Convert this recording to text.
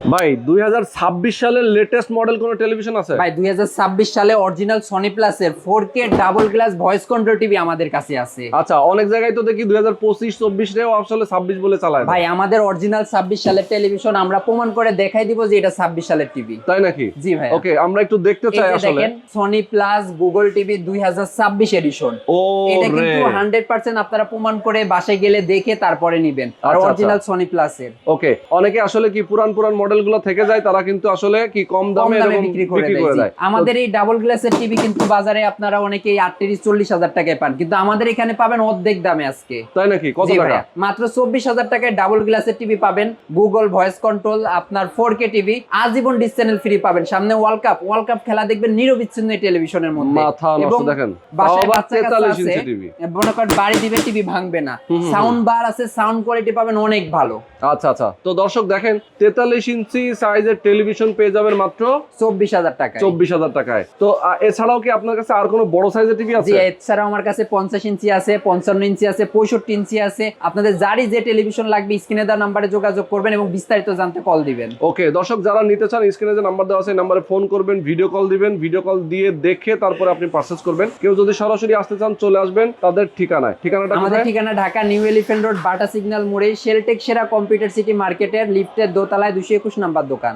ভাই 2026 সালের latest model কোন টেলিভিশন আছে? ভাই 2026 সালে অরিজিনাল সনি প্লাসের 4K double glass voice control TV আমাদের কাছে আছে। আচ্ছা, অনেক জায়গায় তো দেখি 2025 24 রেও আসলে 26 বলে চালায় না। ভাই আমাদের অরিজিনাল 26 সালের টেলিভিশন আমরা প্রমাণ করে দেখাই দিব যে এটা 26 সালের টিভি। তাই নাকি? জি ভাই। ওকে, আমরা একটু দেখতে চাই আসলে। দেখেন Sony plus Google TV 2026 edition. ও এটা রে, কিন্তু 100% আপনারা প্রমাণ করে বাসায় গেলে দেখে তারপরে নেবেন। আর আচ্ছা, অরিজিনাল সনি প্লাসের। ওকে, অনেকে আসলে কি পুরান মডেলগুলো থেকে যায়, তারা কিন্তু আসলে কি কম কম দামে দামে এরকম বিক্রি করে দেয়। আমাদের এই ডাবল গ্লাসের টিভি কিন্তু বাজারে আপনারা অনেকেই 38-40 হাজার টাকায় পান, কিন্তু আমাদের এখানে পাবেন অর্ধেক দামে আজকে। তাই নাকি? কত জি টাকা? ভাইয়া, মাত্র 24 হাজার টাকায় ডাবল গ্লাসের টিভি পাবেন, গুগল ভয়েস কন্ট্রোল, আপনার 4K টিভি, আজীবন ডিশ চ্যানেল ফ্রি পাবেন। সামনে ওয়ার্ল্ড কাপ খেলা দেখবেন নিরবিচ্ছিন্ন এই টেলিভিশনের মধ্যে। মাথা নষ্ট। এবং দেখেন বাসায় আবার বাচ্চা কাচ্চা 43 আছে, ইঞ্চি টিভি। মনে করেন বাড়ি দিবে টিভি ভাঙবে না। সাউন্ড বার আছে, সাউন্ড কোয়ালিটি পাবেন অনেক ভালো। আচ্ছা আচ্ছা, তো দর্শক দেখেন 43 ইঞ্চি সাইজের টেলিভিশন পেয়ে যাবেন মাত্র 24 হাজার টাকায়। 24,000 টাকায়। তো এছাড়াও কি আপনার কাছে আর কোনো বড় সাইজের টিভি আছে? জি, এছাড়াও আমার কাছে 50 ইঞ্চি আছে, 55 ইঞ্চি আছে, 65 ইঞ্চি আছে। আপনাদের যারই যে টেলিভিশন লাগবে স্ক্রিনে দেওয়া নাম্বারে যোগাযোগ করবেন এবং বিস্তারিত জানতে কল দিবেন। ওকে দর্শক, যারা নিতে চান স্ক্রিনে যে নাম্বার দেওয়া আছে এই নাম্বারে ফোন করবেন, ভিডিও কল দিবেন, ভিডিও কল দিয়ে দেখে তারপরে আপনি পারচেজ করবেন। কেউ যদি সরাসরি আসতে চান চলে আসবেন তাদের ঠিকানাটা আমাদের কোথায়? ঠিকানা ঢাকা নিউ এলিফ্যান্ট রোড, বাটা সিগন্যাল মোড়ে, শেলটেক সেরা কম্পিউটার সিটি মার্কেটের লিফটের দোতলায় 221 নাম্বার দোকান।